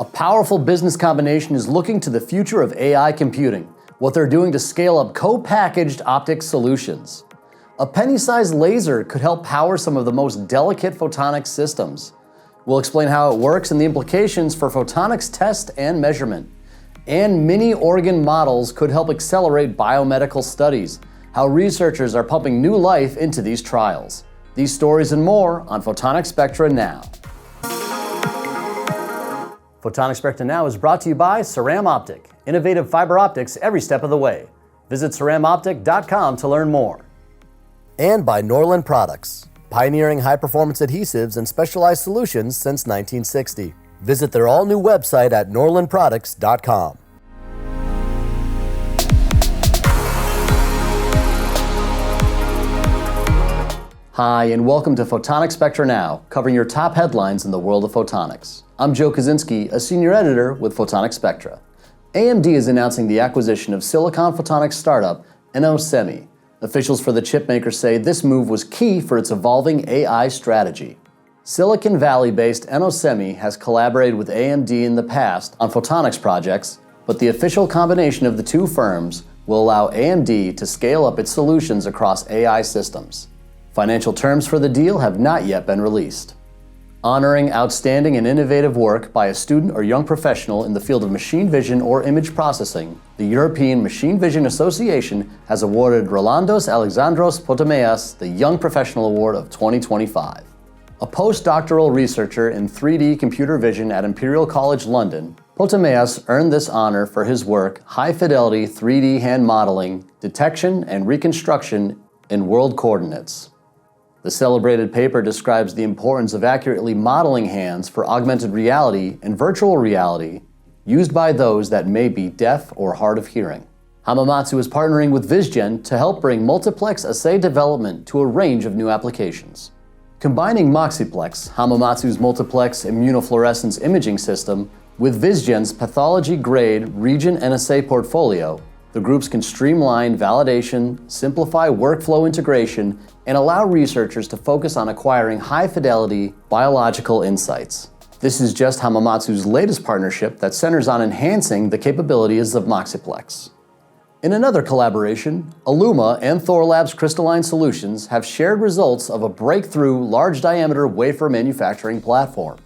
A powerful business combination is looking to the future of AI computing, what they're doing to scale up co-packaged optics solutions. A penny-sized laser could help power some of the most delicate photonics systems. We'll explain how it works and the implications for photonics test and measurement. And mini organ models could help accelerate biomedical studies, how researchers are pumping new life into these trials. These stories and more on Photonics Spectra Now. Photonics Spectra Now is brought to you by Ceram Optic, innovative fiber optics every step of the way. Visit ceramoptic.com to learn more. And by Norland Products, pioneering high-performance adhesives and specialized solutions since 1960. Visit their all-new website at norlandproducts.com. Hi, and welcome to Photonics Spectra Now, covering your top headlines in the world of photonics. I'm Joe Kaczynski, a senior editor with Photonics Spectra. AMD is announcing the acquisition of silicon photonics startup Enosemi. Officials for the chipmaker say this move was key for its evolving AI strategy. Silicon Valley-based Enosemi has collaborated with AMD in the past on photonics projects, but the official combination of the two firms will allow AMD to scale up its solutions across AI systems. Financial terms for the deal have not yet been released. Honoring outstanding and innovative work by a student or young professional in the field of machine vision or image processing, the European Machine Vision Association has awarded Rolandos Alexandros Potamias the Young Professional Award of 2025. A postdoctoral researcher in 3D computer vision at Imperial College London, Potamias earned this honor for his work high-fidelity 3D hand modeling, detection, and reconstruction in world coordinates. The celebrated paper describes the importance of accurately modeling hands for augmented reality and virtual reality used by those that may be deaf or hard of hearing. Hamamatsu is partnering with Vizgen to help bring multiplex assay development to a range of new applications. Combining Moxiplex, Hamamatsu's multiplex immunofluorescence imaging system, with Vizgen's pathology-grade region and assay portfolio, the groups can streamline validation, simplify workflow integration, and allow researchers to focus on acquiring high-fidelity biological insights. This is just Hamamatsu's latest partnership that centers on enhancing the capabilities of Moxiplex. In another collaboration, Aluma and Thorlabs Crystalline solutions have shared results of a breakthrough large-diameter wafer manufacturing platform.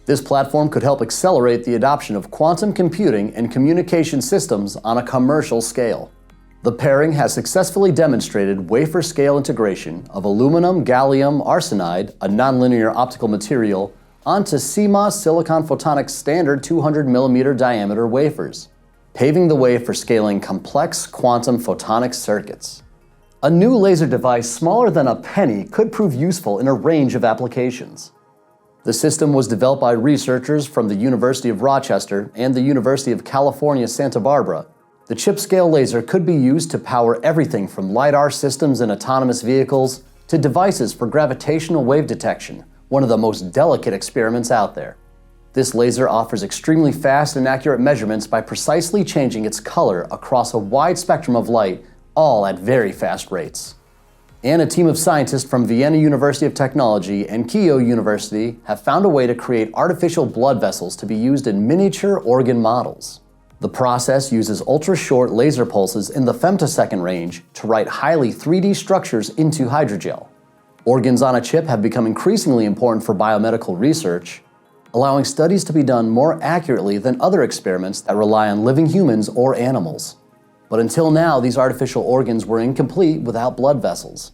This platform could help accelerate the adoption of quantum computing and communication systems on a commercial scale. The pairing has successfully demonstrated wafer-scale integration of aluminum gallium arsenide, a nonlinear optical material, onto CMOS silicon photonics standard 200mm diameter wafers, paving the way for scaling complex quantum photonics circuits. A new laser device smaller than a penny could prove useful in a range of applications. The system was developed by researchers from the University of Rochester and the University of California, Santa Barbara. The chip-scale laser could be used to power everything from LiDAR systems in autonomous vehicles to devices for gravitational wave detection, one of the most delicate experiments out there. This laser offers extremely fast and accurate measurements by precisely changing its color across a wide spectrum of light, all at very fast rates. And a team of scientists from Vienna University of Technology and Keio University have found a way to create artificial blood vessels to be used in miniature organ models. The process uses ultra-short laser pulses in the femtosecond range to write highly 3D structures into hydrogel. Organs on a chip have become increasingly important for biomedical research, allowing studies to be done more accurately than other experiments that rely on living humans or animals. But until now, these artificial organs were incomplete without blood vessels.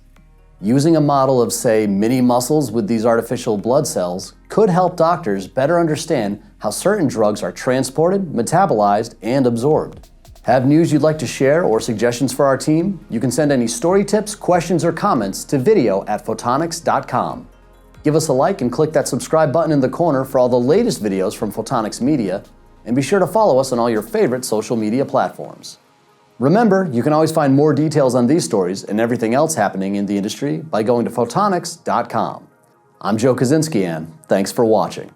Using a model of, say, mini muscles with these artificial blood cells could help doctors better understand how certain drugs are transported, metabolized, and absorbed. Have news you'd like to share or suggestions for our team? You can send any story tips, questions, or comments to video@photonics.com. Give us a like and click that subscribe button in the corner for all the latest videos from Photonics Media, and be sure to follow us on all your favorite social media platforms. Remember, you can always find more details on these stories and everything else happening in the industry by going to photonics.com. I'm Joe Kaczynski, and thanks for watching.